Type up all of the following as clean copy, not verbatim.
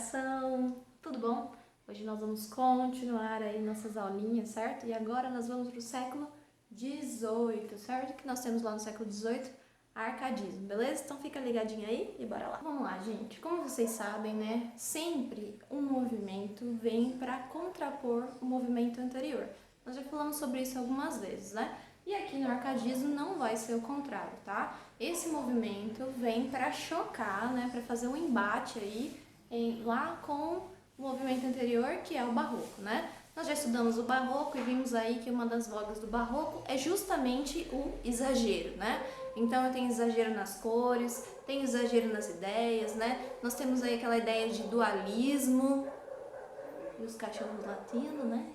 educação, tudo bom? Hoje nós vamos continuar aí nossas aulinhas, certo? E agora nós vamos para o século XVIII, certo? Que nós temos lá no século XVIII, arcadismo, beleza? Então fica ligadinho aí e bora lá. Vamos lá, gente. Como vocês sabem, né? Sempre um movimento vem para contrapor o movimento anterior. Nós já falamos sobre isso algumas vezes, né? E aqui no arcadismo não vai ser o contrário, tá? Esse movimento vem para chocar, né? Para fazer um embate aí lá com o movimento anterior, que é o barroco, né? Nós já estudamos o barroco e vimos aí que uma das vogas do barroco é justamente o exagero, né? Então eu tenho exagero nas cores, tem exagero nas ideias, né? Nós temos aí aquela ideia de dualismo e os cachorros latindo, né?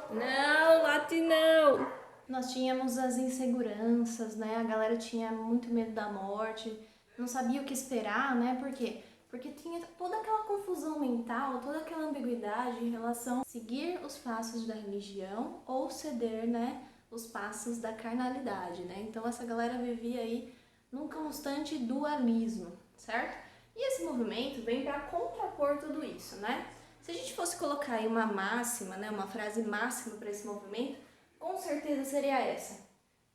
Não, late não! Nós tínhamos as inseguranças, né? A galera tinha muito medo da morte, não sabia o que esperar, né? Por quê? Porque tinha toda aquela confusão mental, toda aquela ambiguidade em relação a seguir os passos da religião ou ceder, né, os passos da carnalidade, né? Então essa galera vivia aí num constante dualismo, certo? E esse movimento vem para contrapor tudo isso, né? Se a gente fosse colocar aí uma máxima, né, uma frase máxima para esse movimento, com certeza seria essa: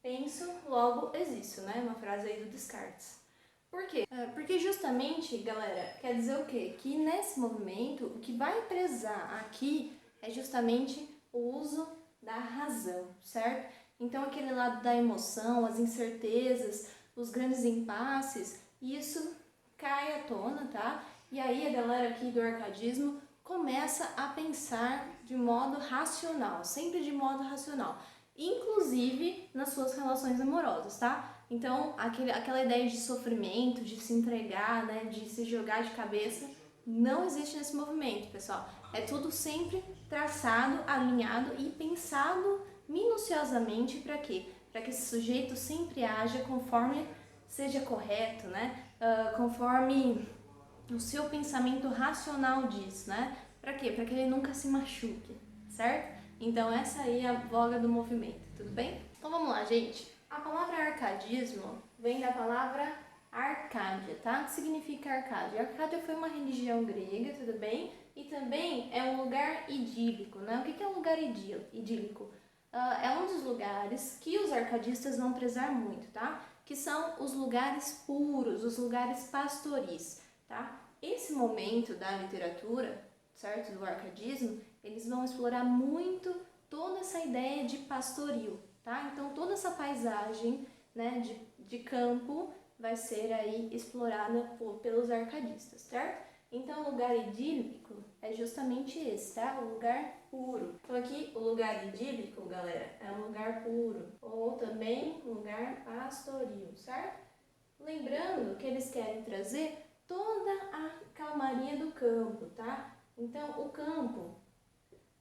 penso, logo existo, né? Uma frase aí do Descartes. Por quê? Porque justamente, galera, quer dizer o quê? Que nesse movimento, o que vai prezar aqui é justamente o uso da razão, certo? Então aquele lado da emoção, as incertezas, os grandes impasses, isso cai à tona, tá? E aí a galera aqui do arcadismo começa a pensar de modo racional, sempre de modo racional, inclusive nas suas relações amorosas, tá? Então, aquela ideia de sofrimento, de se entregar, né, de se jogar de cabeça, não existe nesse movimento, pessoal. É tudo sempre traçado, alinhado e pensado minuciosamente para quê? Para que esse sujeito sempre haja conforme seja correto, né? Conforme o seu pensamento racional diz, né? Para quê? Para que ele nunca se machuque, certo? Então essa aí é a voga do movimento, tudo bem? Então vamos lá, gente. A palavra arcadismo vem da palavra Arcádia, tá? O que significa Arcádia? Arcádia foi uma religião grega, tudo bem? E também é um lugar idílico, né? O que é um lugar idílico? É um dos lugares que os arcadistas vão prezar muito, tá? Que são os lugares puros, os lugares pastoris, tá? Esse momento da literatura, certo? Do arcadismo, eles vão explorar muito toda essa ideia de pastoril, tá? Então toda essa paisagem, né, de campo vai ser aí explorada pelos arcadistas, certo? Então o lugar idílico é justamente esse, tá? O lugar puro. Então aqui o lugar idílico, galera, é um lugar puro, ou também um lugar pastoril, certo? Lembrando que eles querem trazer toda a calmaria do campo, tá? Então o campo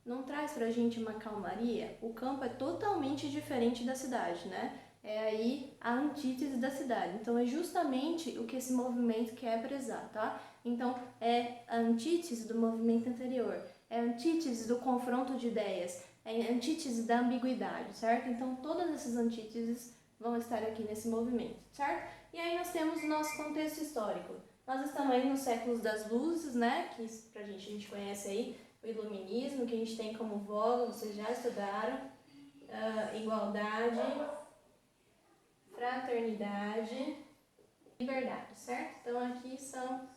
não traz pra gente uma calmaria. O campo é totalmente diferente da cidade, né? É aí a antítese da cidade. Então é justamente o que esse movimento quer prezar, tá? Então é a antítese do movimento anterior, é a antítese do confronto de ideias, é a antítese da ambiguidade, certo? Então todas essas antíteses vão estar aqui nesse movimento, certo? E aí nós temos o nosso contexto histórico. Nós estamos aí nos séculos das luzes, né? Que a gente conhece aí o iluminismo, que a gente tem como voga, vocês já estudaram, igualdade, fraternidade, liberdade, certo? Então aqui são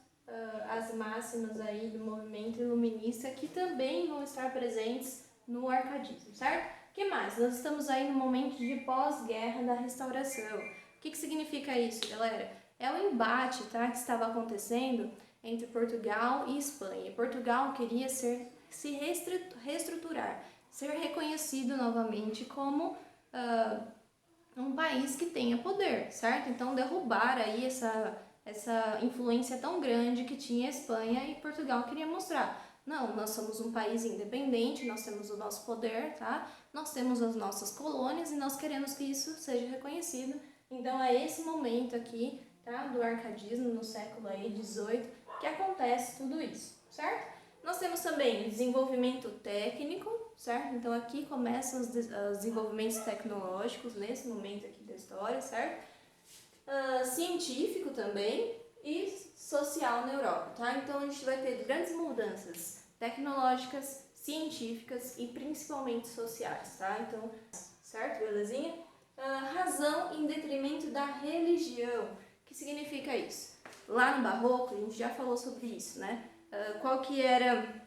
as máximas aí do movimento iluminista que também vão estar presentes no arcadismo, certo? O que mais? Nós estamos aí no momento de pós-guerra da restauração. O que significa isso, galera? É o embate, tá, que estava acontecendo entre Portugal e Espanha. E Portugal queria se reestruturar, ser reconhecido novamente como um país que tenha poder, certo? Então derrubar aí essa influência tão grande que tinha a Espanha e Portugal queria mostrar. Não, nós somos um país independente, nós temos o nosso poder, tá? Nós temos as nossas colônias e nós queremos que isso seja reconhecido. Então é esse momento aqui, tá, do arcadismo no século aí 18 que acontece tudo isso, certo? Nós temos também desenvolvimento técnico, certo? Então aqui começam os desenvolvimentos tecnológicos nesse momento aqui da história, certo? científico também e social na Europa, tá? Então a gente vai ter grandes mudanças tecnológicas, científicas e principalmente sociais, tá? Então, certo? Belezinha? Razão em detrimento da religião. O que significa isso? Lá no Barroco, a gente já falou sobre isso, né? Qual que era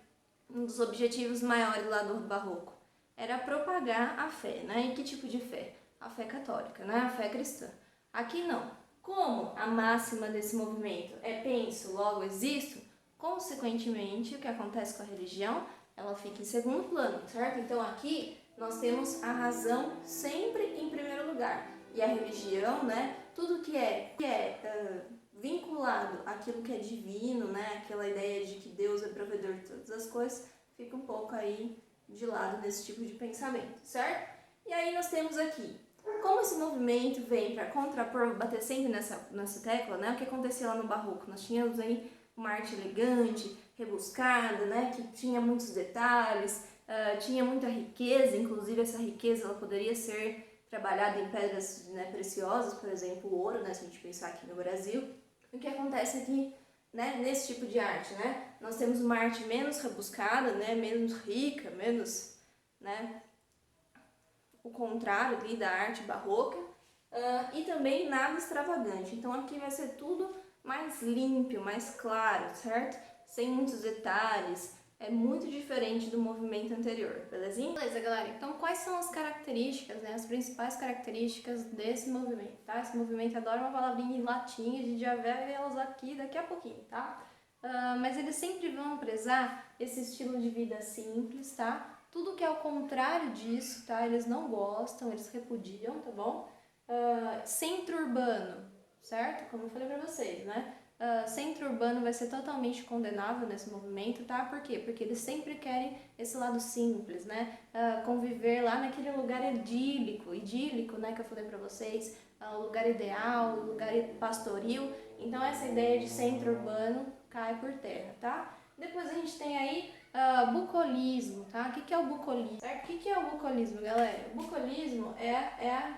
um dos objetivos maiores lá do Barroco? Era propagar a fé, né? E que tipo de fé? A fé católica, né? A fé cristã. Aqui não. Como a máxima desse movimento é penso, logo existo, consequentemente, o que acontece com a religião, ela fica em segundo plano, certo? Então aqui nós temos a razão sempre em primeiro lugar. E a religião, né? Tudo que é vinculado àquilo que é divino, né? Aquela ideia de que Deus é provedor de todas as coisas, fica um pouco aí de lado nesse tipo de pensamento, certo? E aí nós temos aqui, como esse movimento vem para contrapor, bater sempre nessa tecla, né? O que acontecia lá no Barroco? Nós tínhamos aí uma arte elegante, rebuscada, né? Que tinha muitos detalhes, tinha muita riqueza, inclusive essa riqueza ela poderia ser trabalhada em pedras, né, preciosas, por exemplo, o ouro, né? Se a gente pensar aqui no Brasil. O que acontece aqui, né, nesse tipo de arte, né? Nós temos uma arte menos rebuscada, né? Menos rica, menos, né? O contrário ali da arte barroca, e também nada extravagante. Então aqui vai ser tudo mais limpo, mais claro, certo? Sem muitos detalhes, é muito diferente do movimento anterior, belezinha? Beleza, galera, então quais são as características, né, as principais características desse movimento, tá? Esse movimento adora uma palavrinha em latim, a gente já vai ver elas aqui daqui a pouquinho, tá? Mas eles sempre vão prezar esse estilo de vida simples, tá? Tudo que é o contrário disso, tá? Eles não gostam, eles repudiam, tá bom? Centro urbano, certo? Como eu falei pra vocês, né? Centro urbano vai ser totalmente condenável nesse movimento, tá? Por quê? Porque eles sempre querem esse lado simples, né? Conviver lá naquele lugar idílico, né? Que eu falei pra vocês, o lugar ideal, o lugar pastoril. Então essa ideia de centro urbano cai por terra, tá? Depois a gente tem aí bucolismo, tá? O que é o bucolismo? Certo? O que é o bucolismo, galera? O bucolismo é a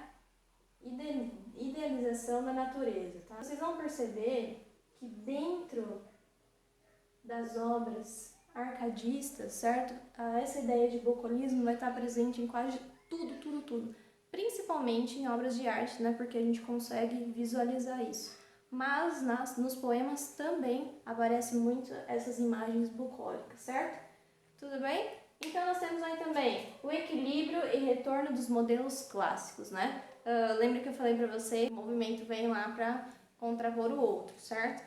idealização da natureza, tá? Vocês vão perceber que dentro das obras arcadistas, certo? Essa ideia de bucolismo vai estar presente em quase tudo. Principalmente em obras de arte, né? Porque a gente consegue visualizar isso. Mas nos poemas também aparecem muito essas imagens bucólicas, certo? Tudo bem? Então nós temos aí também o equilíbrio e retorno dos modelos clássicos, né? Lembra que eu falei para você, o movimento vem lá para contrapor o outro, certo?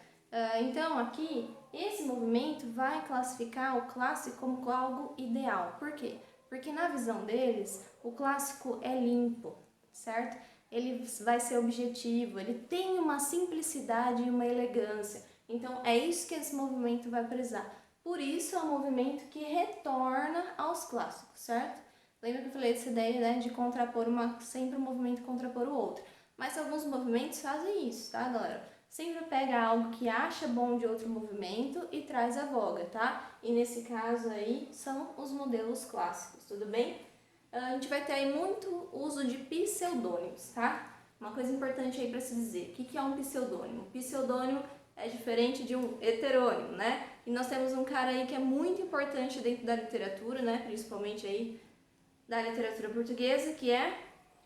Então aqui, esse movimento vai classificar o clássico como algo ideal. Por quê? Porque na visão deles, o clássico é limpo, certo? Ele vai ser objetivo, ele tem uma simplicidade e uma elegância. Então é isso que esse movimento vai prezar. Por isso é um movimento que retorna aos clássicos, certo? Lembra que eu falei dessa ideia, né, de contrapor sempre um movimento contrapor o outro. Mas alguns movimentos fazem isso, tá, galera? Sempre pega algo que acha bom de outro movimento e traz à voga, tá? E nesse caso aí são os modelos clássicos, tudo bem? A gente vai ter aí muito uso de pseudônimos, tá? Uma coisa importante aí para se dizer, o que é um pseudônimo? Pseudônimo é diferente de um heterônimo, né? E nós temos um cara aí que é muito importante dentro da literatura, né? Principalmente aí da literatura portuguesa, que é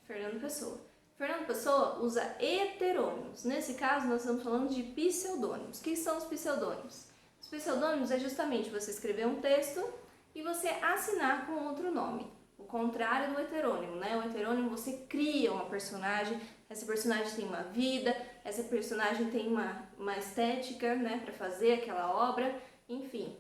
Fernando Pessoa. Fernando Pessoa usa heterônimos. Nesse caso, nós estamos falando de pseudônimos. O que são os pseudônimos? Os pseudônimos é justamente você escrever um texto e você assinar com outro nome. O contrário do heterônimo, né? O heterônimo você cria uma personagem, essa personagem tem uma vida, essa personagem tem uma estética, né, para fazer aquela obra, enfim.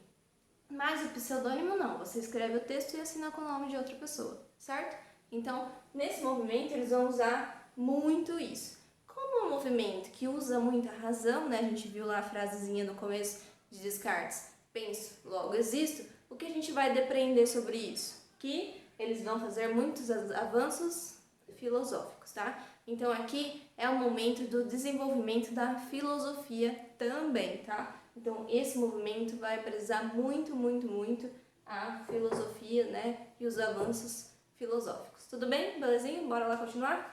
Mas o pseudônimo não, você escreve o texto e assina com o nome de outra pessoa, certo? Então, nesse movimento eles vão usar muito isso. Como é um movimento que usa muita razão, né? A gente viu lá a frasezinha no começo de Descartes, penso, logo existo. O que a gente vai depreender sobre isso? Que eles vão fazer muitos avanços filosóficos, tá? Então aqui é o momento do desenvolvimento da filosofia também, tá? Então esse movimento vai prezar muito a filosofia, né? E os avanços filosóficos. Tudo bem? Belezinha? Bora lá continuar?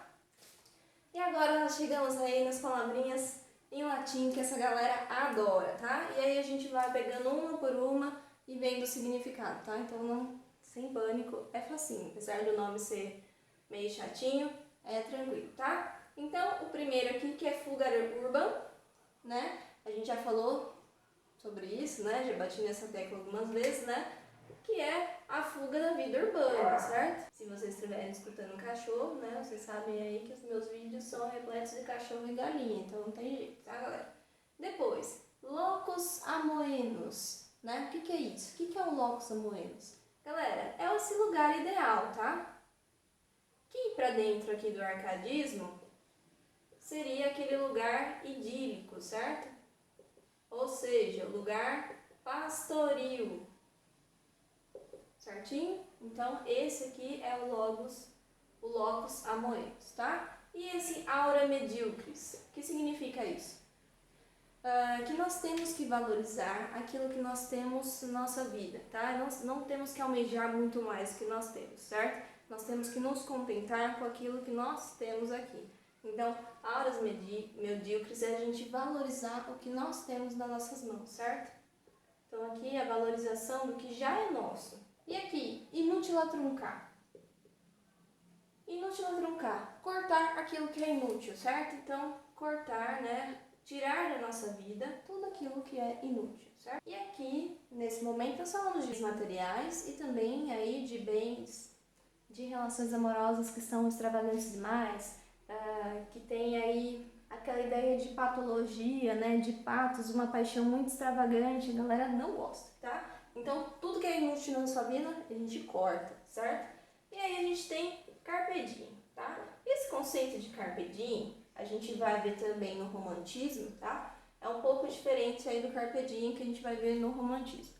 E agora nós chegamos aí nas palavrinhas em latim que essa galera adora, tá? E aí a gente vai pegando uma por uma e vendo o significado, tá? Então não, sem pânico, é facinho. Apesar do nome ser meio chatinho, é tranquilo, tá? Então, o primeiro aqui que é fuga urban, né? A gente já falou sobre isso, né? Já bati nessa tecla algumas vezes, né? Que é a fuga da vida urbana, certo? Se vocês estiverem escutando um cachorro, né? Vocês sabem aí que os meus vídeos são repletos de cachorro e galinha, então não tem jeito, tá, galera? Depois, locus amoenos, né? O que é isso? O que é o locus amoenos? Galera, é esse lugar ideal, tá? Que pra dentro aqui do arcadismo seria aquele lugar idílico, certo? Ou seja, o lugar pastoril. Certinho? Então, esse aqui é o locus amoenos, tá? E esse aura medíocres, o que significa isso? Que nós temos que valorizar aquilo que nós temos na nossa vida, tá? Nós não temos que almejar muito mais do que nós temos, certo? Nós temos que nos contentar com aquilo que nós temos aqui. Então, auras medíocres é a gente valorizar o que nós temos nas nossas mãos, certo? Então, aqui a valorização do que já é nosso. E aqui, inútil a truncar. Inútil a truncar. Cortar aquilo que é inútil, certo? Então, cortar, né? Tirar da nossa vida tudo aquilo que é inútil, certo? E aqui, nesse momento, nós falamos de materiais e também aí de bens, de relações amorosas que são extravagantes demais, que tem aí aquela ideia de patologia, né? De patos, uma paixão muito extravagante, a galera não gosta, tá? Então, tudo que é inútil na sua vida, a gente corta, certo? E aí a gente tem carpe diem, tá? Esse conceito de carpe diem, a gente vai ver também no romantismo, tá? É um pouco diferente aí do carpe diem que a gente vai ver no romantismo.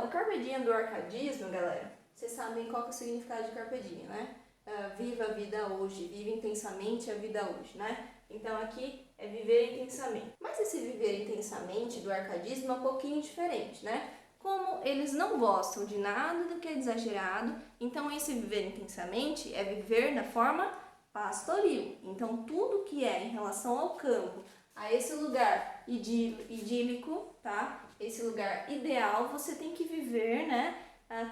O carpe diem do arcadismo, galera, vocês sabem qual que é o significado de carpe diem, né? Viva a vida hoje, viva intensamente a vida hoje, né? Então aqui é viver intensamente. Mas esse viver intensamente do arcadismo é um pouquinho diferente, né? Como eles não gostam de nada do que é exagerado, então esse viver intensamente é viver na forma pastoril. Então tudo que é em relação ao campo, a esse lugar idílico, tá? Esse lugar ideal, você tem que viver, né?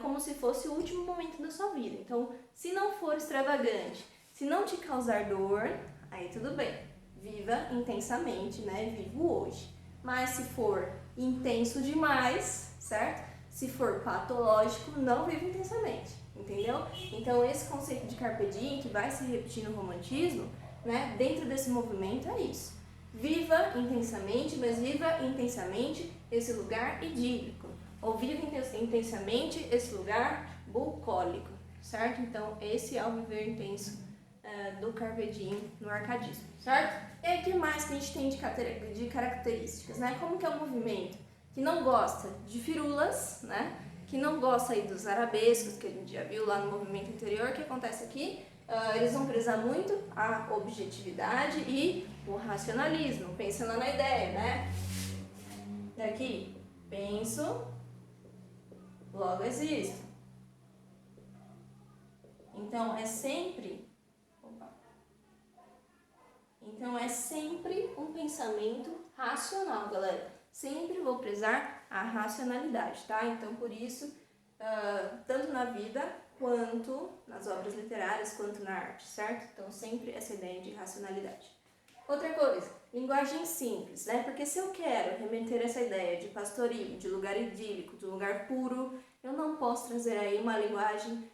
Como se fosse o último momento da sua vida. Então, se não for extravagante, se não te causar dor, aí tudo bem. Viva intensamente, né? Vivo hoje. Mas se for intenso demais, certo? Se for patológico, não vive intensamente, entendeu? Então esse conceito de carpe diem, que vai se repetir no romantismo, né? Dentro desse movimento é isso. Viva intensamente, mas viva intensamente esse lugar idílico. Ou viva intensamente esse lugar bucólico, certo? Então esse é o viver intenso do carpe diem no arcadismo, certo? E aí, o que mais que a gente tem de características, né? Como que é um movimento que não gosta de firulas, né? Que não gosta aí dos arabescos, que a gente já viu lá no movimento anterior. O que acontece aqui? Eles vão prezar muito a objetividade e o racionalismo, pensando na ideia, né? Daqui, penso, logo existo. Então, é sempre um pensamento racional, galera. Sempre vou prezar a racionalidade, tá? Então, por isso, tanto na vida, quanto nas obras literárias, quanto na arte, certo? Então, sempre essa ideia de racionalidade. Outra coisa, linguagem simples, né? Porque se eu quero remeter essa ideia de pastoril, de lugar idílico, de lugar puro, eu não posso trazer aí uma linguagem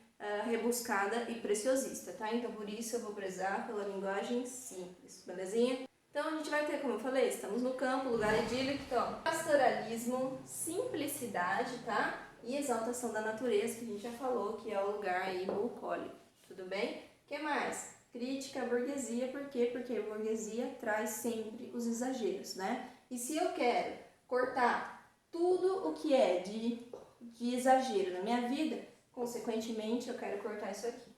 rebuscada e preciosista, tá? Então, por isso eu vou prezar pela linguagem simples, belezinha? Então, a gente vai ter, como eu falei, estamos no campo, lugar idílico, então, pastoralismo, simplicidade, tá? E exaltação da natureza, que a gente já falou, que é o lugar aí bucólico, tudo bem? O que mais? Crítica à burguesia, por quê? Porque a burguesia traz sempre os exageros, né? E se eu quero cortar tudo o que é de exagero na minha vida, consequentemente, eu quero cortar isso aqui,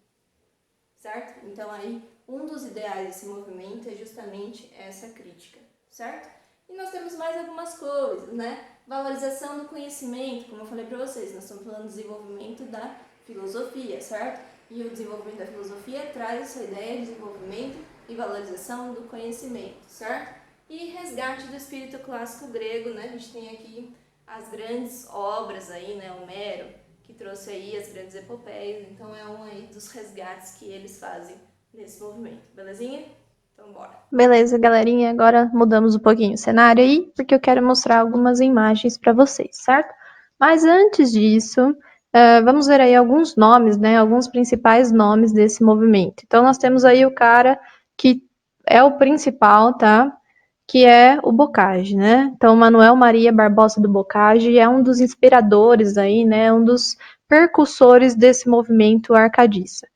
certo? Então, aí, um dos ideais desse movimento é justamente essa crítica, certo? E nós temos mais algumas coisas, né? Valorização do conhecimento, como eu falei para vocês, nós estamos falando do desenvolvimento da filosofia, certo? E o desenvolvimento da filosofia traz essa ideia de desenvolvimento e valorização do conhecimento, certo? E resgate do espírito clássico grego, né? A gente tem aqui as grandes obras aí, né? Homero, que trouxe aí as grandes epopeias, então é um aí dos resgates que eles fazem nesse movimento, belezinha? Então bora! Beleza, galerinha, agora mudamos um pouquinho o cenário aí, porque eu quero mostrar algumas imagens para vocês, certo? Mas antes disso, vamos ver aí alguns nomes, né? Alguns principais nomes desse movimento. Então nós temos aí o cara que é o principal, tá? Que é o Bocage, né? Então, Manuel Maria Barbosa do Bocage é um dos inspiradores aí, né? Um dos percussores desse movimento arcadista,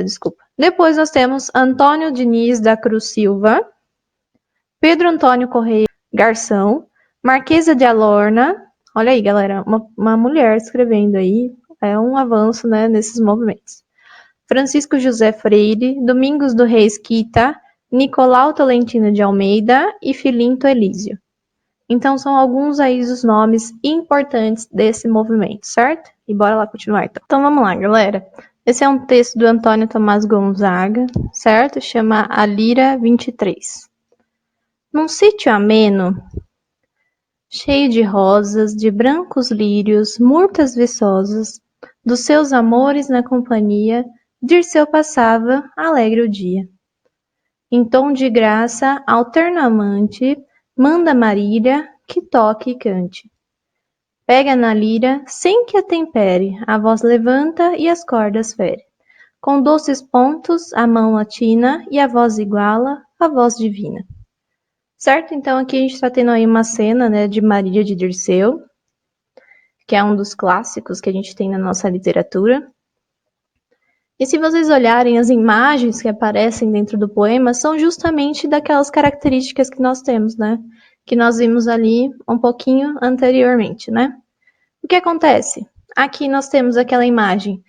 desculpa. Depois nós temos Antônio Diniz da Cruz Silva, Pedro Antônio Correia Garção, Marquesa de Alorna, olha aí, galera, uma mulher escrevendo aí, é um avanço, né, nesses movimentos. Francisco José Freire, Domingos do Reis Quita, Nicolau Tolentino de Almeida e Filinto Elísio. Então, são alguns aí dos nomes importantes desse movimento, certo? E bora lá continuar, então. Então, vamos lá, galera. Esse é um texto do Antônio Tomás Gonzaga, certo? Chama A Lira 23. Num sítio ameno, cheio de rosas, de brancos lírios, murtas viçosas, dos seus amores na companhia, Dirceu passava alegre o dia. Em tom de graça alternamente, manda Marília que toque e cante. Pega na lira sem que a tempere, a voz levanta e as cordas fere. Com doces pontos a mão latina e a voz iguala a voz divina. Certo? Então aqui a gente está tendo aí uma cena, né, de Marília de Dirceu, que é um dos clássicos que a gente tem na nossa literatura. E se vocês olharem as imagens que aparecem dentro do poema, são justamente daquelas características que nós temos, né? Que nós vimos ali um pouquinho anteriormente, né? O que acontece? Aqui nós temos aquela imagem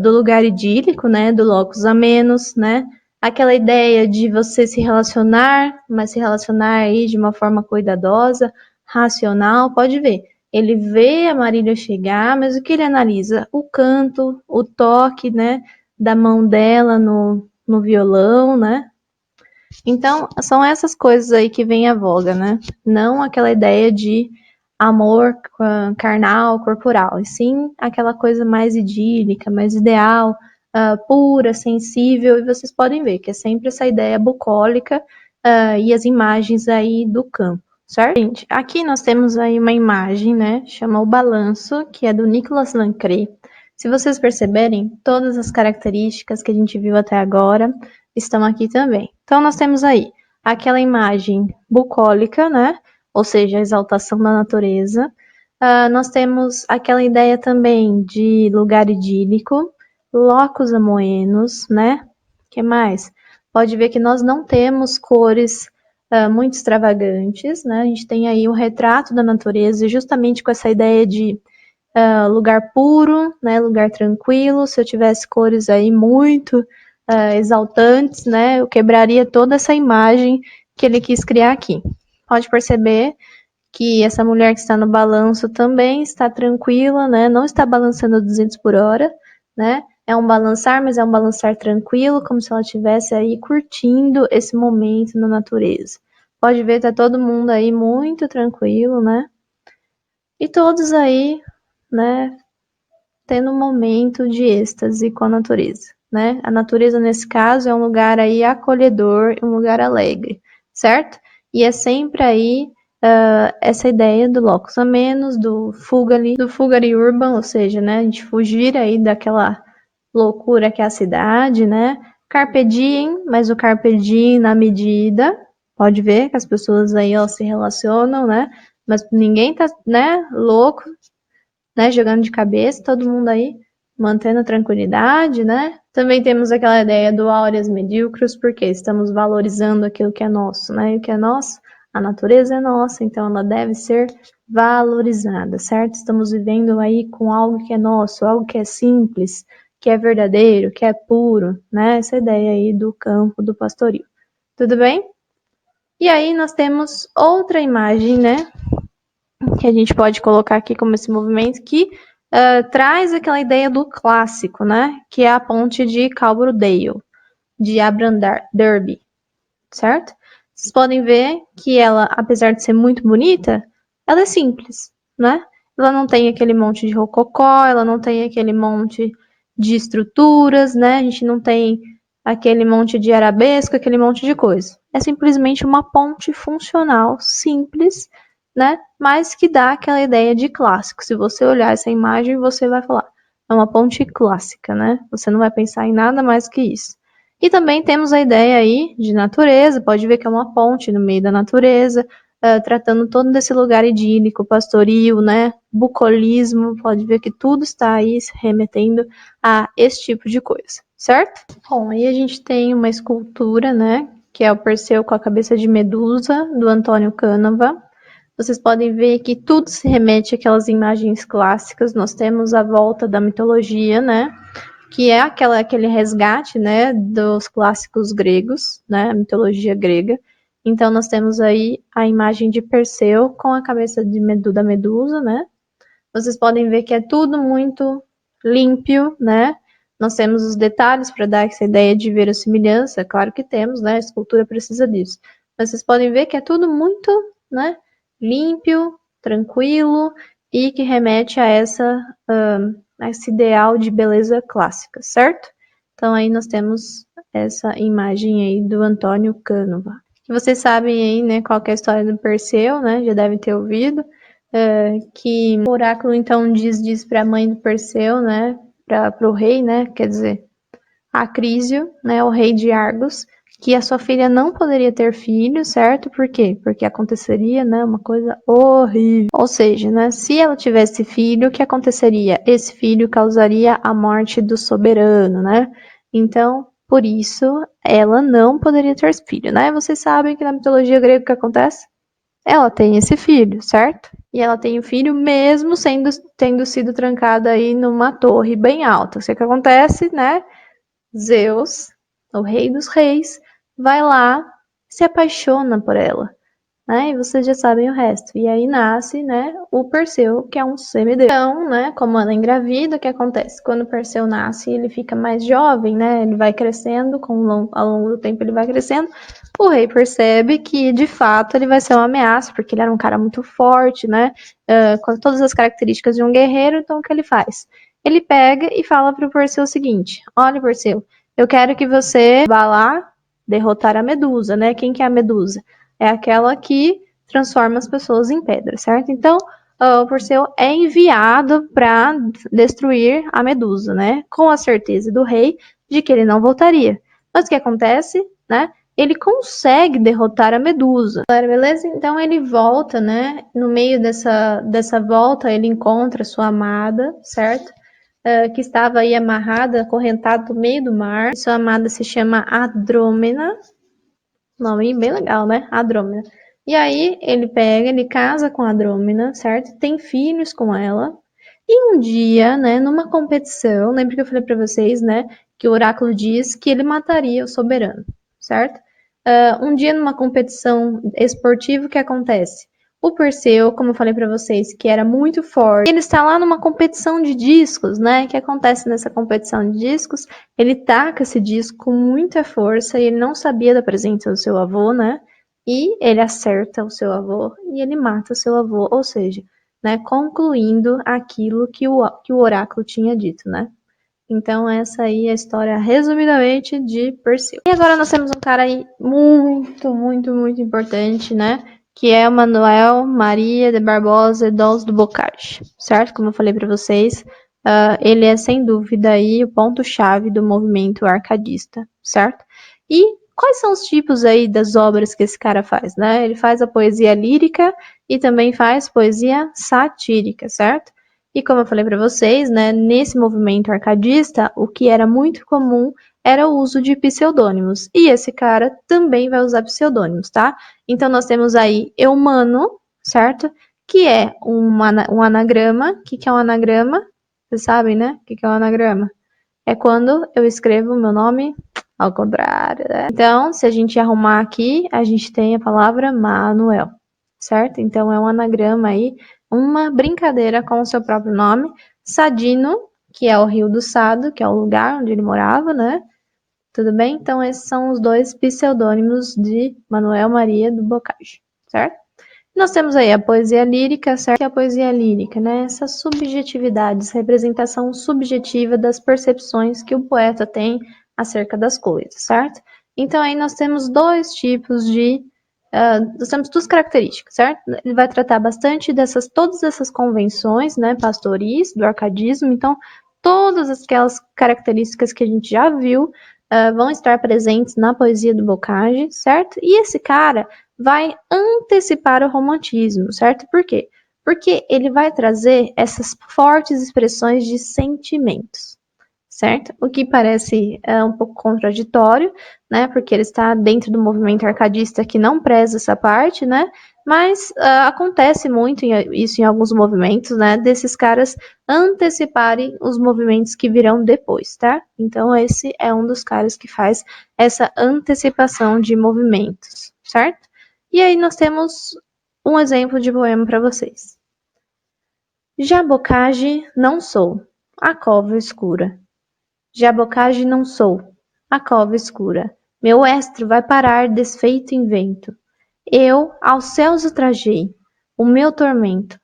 do lugar idílico, né? Do locus amenus, né? Aquela ideia de você se relacionar, mas se relacionar aí de uma forma cuidadosa, racional, pode ver. Ele vê a Marília chegar, mas o que ele analisa? O canto, o toque, né, da mão dela no violão, né? Então, são essas coisas aí que vem à voga, né? Não aquela ideia de amor carnal, corporal, e sim aquela coisa mais idílica, mais ideal, pura, sensível, e vocês podem ver que é sempre essa ideia bucólica e as imagens aí do campo. Certo? Gente, aqui nós temos aí uma imagem, né? Chama O Balanço, que é do Nicolas Lancret. Se vocês perceberem, todas as características que a gente viu até agora estão aqui também. Então, nós temos aí aquela imagem bucólica, né? Ou seja, a exaltação da natureza. Nós temos aquela ideia também de lugar idílico, locus amoenos, né? O que mais? Pode ver que nós não temos cores muito extravagantes, né? A gente tem aí um retrato da natureza, justamente com essa ideia de lugar puro, né? Lugar tranquilo. Se eu tivesse cores aí muito exaltantes, né? Eu quebraria toda essa imagem que ele quis criar aqui. Pode perceber que essa mulher que está no balanço também está tranquila, né? Não está balançando a 200 por hora, né? É um balançar, mas é um balançar tranquilo, como se ela estivesse aí curtindo esse momento na natureza. Pode ver, tá todo mundo aí muito tranquilo, né? E todos aí, né, tendo um momento de êxtase com a natureza, né? A natureza, nesse caso, é um lugar aí acolhedor, um lugar alegre, certo? E é sempre aí essa ideia do locus amenus, do fugari urban, ou seja, né, a gente fugir aí daquela loucura que é a cidade, né? Carpe diem, mas o carpe diem na medida, pode ver que as pessoas aí elas se relacionam, né? Mas ninguém tá, né, louco, né, jogando de cabeça, todo mundo aí mantendo a tranquilidade, né? Também temos aquela ideia do aureas medíocres, porque estamos valorizando aquilo que é nosso, né? E o que é nosso, a natureza é nossa, então ela deve ser valorizada, certo? Estamos vivendo aí com algo que é nosso, algo que é simples, que é verdadeiro, que é puro, né? Essa ideia aí do campo, do pastoril. Tudo bem? E aí nós temos outra imagem, né? Que a gente pode colocar aqui como esse movimento que traz aquela ideia do clássico, né? Que é a ponte de Carbondale. de abrandar, derby, certo? Vocês podem ver que ela, apesar de ser muito bonita, ela é simples, né? Ela não tem aquele monte de rococó, ela não tem aquele monte de estruturas, né? A gente não tem aquele monte de arabesco, aquele monte de coisa. É simplesmente uma ponte funcional, simples, né? Mas que dá aquela ideia de clássico. Se você olhar essa imagem, você vai falar, é uma ponte clássica, né? Você não vai pensar em nada mais que isso. E também temos a ideia aí de natureza, pode ver que é uma ponte no meio da natureza, tratando todo desse lugar idílico, pastoril, né, bucolismo, pode ver que tudo está aí se remetendo a esse tipo de coisa, certo? Bom, aí a gente tem uma escultura, né, que é o Perseu com a cabeça de Medusa, do Antônio Cânova. Vocês podem ver que tudo se remete àquelas imagens clássicas, nós temos a volta da mitologia, né, que é aquele resgate, né, dos clássicos gregos, né, a mitologia grega. Então nós temos aí a imagem de Perseu com a cabeça da Medusa, né? Vocês podem ver que é tudo muito límpio, né? Nós temos os detalhes para dar essa ideia de verossimilhança, claro que temos, né? A escultura precisa disso. Mas vocês podem ver que é tudo muito, né, límpio, tranquilo e que remete a esse ideal de beleza clássica, certo? Então aí nós temos essa imagem aí do Antônio Cânova. Vocês sabem aí, né, qual que é a história do Perseu, né? Já devem ter ouvido. Que o oráculo então diz para a mãe do Perseu, né, para o rei, né, quer dizer, Acrísio, né, o rei de Argos, que a sua filha não poderia ter filho, certo? Por quê? Porque aconteceria, né, uma coisa horrível. Ou seja, né, se ela tivesse filho, o que aconteceria? Esse filho causaria a morte do soberano, né? Então, por isso, ela não poderia ter filho, né? Vocês sabem que na mitologia grega o que acontece? Ela tem esse filho, certo? E ela tem o filho mesmo tendo sido trancada aí numa torre bem alta. O que acontece, né? Zeus, o rei dos reis, vai lá e se apaixona por ela, né? E vocês já sabem o resto. E aí nasce, né, o Perseu, que é um semideus. Então, né, como ela é engravida, o que acontece? Quando o Perseu nasce, ele fica mais jovem, né? Ele vai crescendo, ao longo do tempo ele vai crescendo. O rei percebe que, de fato, ele vai ser uma ameaça, porque ele era um cara muito forte, né? Com todas as características de um guerreiro, então o que ele faz? Ele pega e fala para o Perseu o seguinte: olha, Perseu, eu quero que você vá lá derrotar a Medusa, né? Quem que é a Medusa? É aquela que transforma as pessoas em pedra, certo? Então, o Perseu é enviado para destruir a Medusa, né? Com a certeza do rei de que ele não voltaria. Mas o que acontece, né? Ele consegue derrotar a Medusa. Beleza? Então ele volta, né? No meio dessa volta, ele encontra sua amada, certo? Que estava aí amarrada, acorrentada no meio do mar. Sua amada se chama Andrômeda. Nome bem legal, né? Andrômeda. E aí ele casa com a Andrômeda, certo? Tem filhos com ela. E um dia, né, numa competição, lembra que eu falei para vocês, né, que o oráculo diz que ele mataria o soberano, certo? Um dia numa competição esportiva, o que acontece? O Perseu, como eu falei para vocês, que era muito forte, ele está lá numa competição de discos, né? O que acontece nessa competição de discos? Ele taca esse disco com muita força e ele não sabia da presença do seu avô, né? E ele acerta o seu avô e ele mata o seu avô, ou seja, né, concluindo aquilo que o oráculo tinha dito, né? Então essa aí é a história resumidamente de Perseu. E agora nós temos um cara aí muito, muito, muito importante, né? Que é o Manuel Maria de Barbosa Dons do Bocage, certo? Como eu falei para vocês, ele é sem dúvida aí o ponto-chave do movimento arcadista, certo? E quais são os tipos aí das obras que esse cara faz, né? Ele faz a poesia lírica e também faz poesia satírica, certo? E como eu falei para vocês, né, nesse movimento arcadista, o que era muito comum era o uso de pseudônimos. E esse cara também vai usar pseudônimos, tá? Então nós temos aí Eumano, certo? Que é um anagrama. O que é um anagrama? Vocês sabem, né? O que é um anagrama? É quando eu escrevo o meu nome ao contrário, né? Então, se a gente arrumar aqui, a gente tem a palavra Manuel, certo? Então, é um anagrama aí, uma brincadeira com o seu próprio nome. Sadino, que é o Rio do Sado, que é o lugar onde ele morava, né? Tudo bem? Então, esses são os dois pseudônimos de Manuel Maria do Boccaccio, certo? Nós temos aí a poesia lírica, certo? Que é a poesia lírica, né? Essa subjetividade, essa representação subjetiva das percepções que o poeta tem acerca das coisas, certo? Então, aí nós temos dois tipos de... nós temos duas características, certo? Ele vai tratar bastante todas essas convenções, né, pastoris, do arcadismo. Então, todas aquelas características que a gente já viu vão estar presentes na poesia do Boccaccio, certo? E esse cara vai antecipar o romantismo, certo? Por quê? Porque ele vai trazer essas fortes expressões de sentimentos, certo? O que parece um pouco contraditório, né? Porque ele está dentro do movimento arcadista que não preza essa parte, né? Mas acontece muito isso em alguns movimentos, né? Desses caras anteciparem os movimentos que virão depois, tá? Então esse é um dos caras que faz essa antecipação de movimentos, certo? E aí nós temos um exemplo de poema para vocês. Já Bocage não sou, a cova escura. Já Bocage não sou, a cova escura. Meu estro vai parar desfeito em vento. Eu aos céus o trajei, o meu tormento.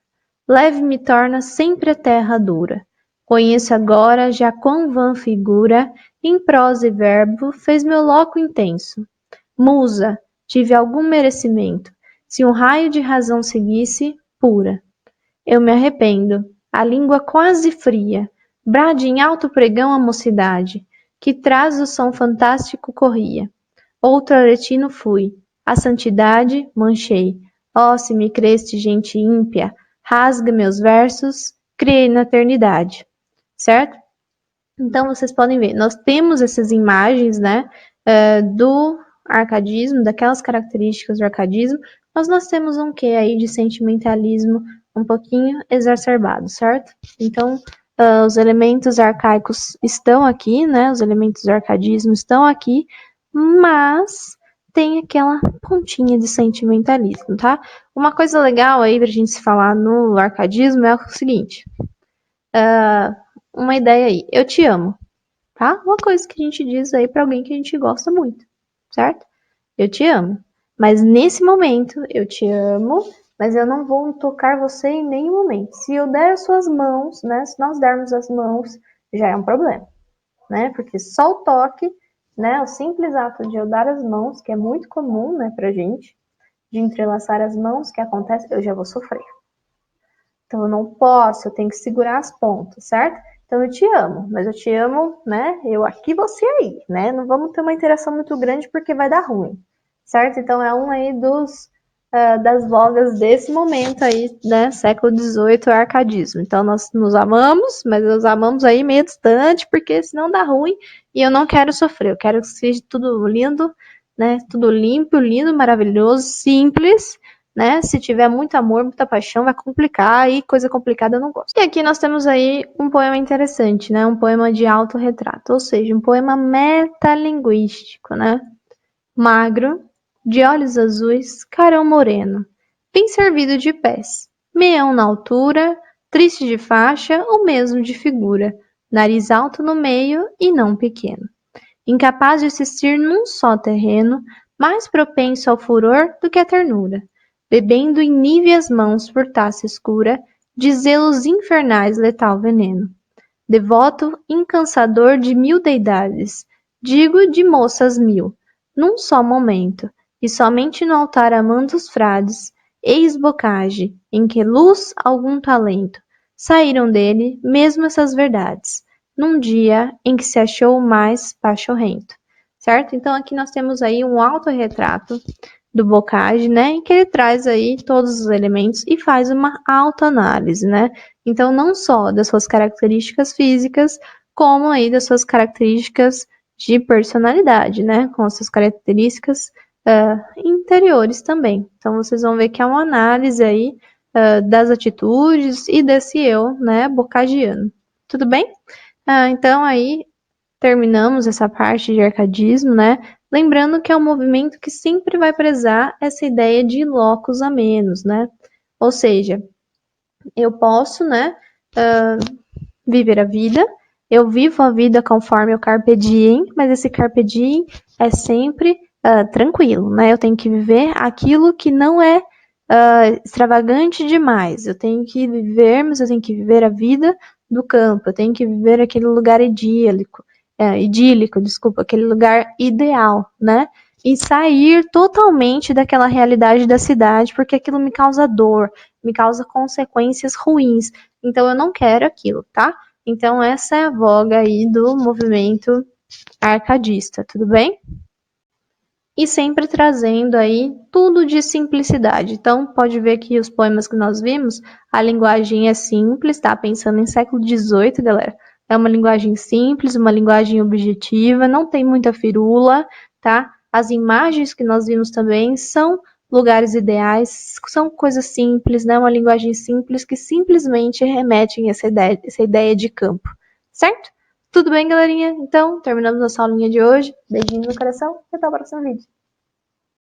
Leve me torna sempre a terra dura. Conheço agora já quão vã figura, em prosa e verbo, fez meu loco intenso. Musa, tive algum merecimento, se um raio de razão seguisse, pura. Eu me arrependo, a língua quase fria, brade em alto pregão a mocidade, que traz o som fantástico corria. Outro aretino fui, a santidade manchei. Ó, se me creste gente ímpia, rasga meus versos, criei na eternidade. Certo? Então, vocês podem ver, nós temos essas imagens, né, do arcadismo, daquelas características do arcadismo, mas nós temos um quê aí de sentimentalismo um pouquinho exacerbado, certo? Então, os elementos arcaicos estão aqui, né, os elementos do arcadismo estão aqui, mas tem aquela pontinha de sentimentalismo, tá? Uma coisa legal aí pra gente se falar no arcadismo é o seguinte, uma ideia aí, eu te amo, tá? Uma coisa que a gente diz aí pra alguém que a gente gosta muito, certo? Eu te amo. Mas nesse momento, eu te amo, mas eu não vou tocar você em nenhum momento. Se eu der as suas mãos, né? Se nós dermos as mãos, já é um problema, né? Porque só o toque, né? O simples ato de eu dar as mãos, que é muito comum, né, pra gente, de entrelaçar as mãos, que acontece, eu já vou sofrer. Então eu não posso, eu tenho que segurar as pontas, certo? Então eu te amo, mas eu te amo, né? Eu aqui, você aí, né? Não vamos ter uma interação muito grande porque vai dar ruim, certo? Então é um aí das vogas desse momento aí, né? Século XVIII, arcadismo. Então nós nos amamos, mas nos amamos aí meio distante porque senão dá ruim e eu não quero sofrer. Eu quero que seja tudo lindo, né? Tudo limpo, lindo, maravilhoso, simples, né? Se tiver muito amor, muita paixão, vai complicar e coisa complicada eu não gosto. E aqui nós temos aí um poema interessante, né? Um poema de autorretrato, ou seja, um poema metalinguístico, né? Magro, de olhos azuis, carão moreno, bem servido de pés, meião na altura, triste de faixa ou mesmo de figura, nariz alto no meio e não pequeno. Incapaz de assistir num só terreno, mais propenso ao furor do que à ternura, bebendo em níveas mãos por taça escura, de zelos infernais letal veneno. Devoto incansador de mil deidades, digo de moças mil, num só momento, e somente no altar amando os frades, eis Bocage, em que luz algum talento, saíram dele mesmo essas verdades, num dia em que se achou mais pachorrento. Certo? Então aqui nós temos aí um autorretrato do Bocage, né, em que ele traz aí todos os elementos e faz uma autoanálise, né? Então não só das suas características físicas, como aí das suas características de personalidade, né, com as suas características interiores também. Então vocês vão ver que é uma análise aí das atitudes e desse eu, né, bocagiano. Tudo bem? Então aí terminamos essa parte de arcadismo, né? Lembrando que é um movimento que sempre vai prezar essa ideia de locus a menos, né? Ou seja, eu posso, né, viver a vida, Eu vivo a vida conforme o Carpe Diem, mas esse Carpe Diem é sempre tranquilo, né? Eu tenho que viver aquilo que não é extravagante demais. Eu tenho que viver, mas eu tenho que viver a vida do campo. Eu tenho que viver aquele lugar idílico, desculpa, aquele lugar ideal, né? E sair totalmente daquela realidade da cidade, porque aquilo me causa dor, me causa consequências ruins. Então eu não quero aquilo, tá? Então essa é a voga aí do movimento arcadista, tudo bem? E sempre trazendo aí tudo de simplicidade. Então, pode ver que os poemas que nós vimos, a linguagem é simples, tá? Pensando em século XVIII, galera. É uma linguagem simples, uma linguagem objetiva, não tem muita firula, tá? As imagens que nós vimos também são lugares ideais, são coisas simples, né? Uma linguagem simples que simplesmente remetem a essa ideia de campo, certo? Tudo bem, galerinha? Então, terminamos nossa aulinha de hoje. Beijinho no coração e até o próximo vídeo.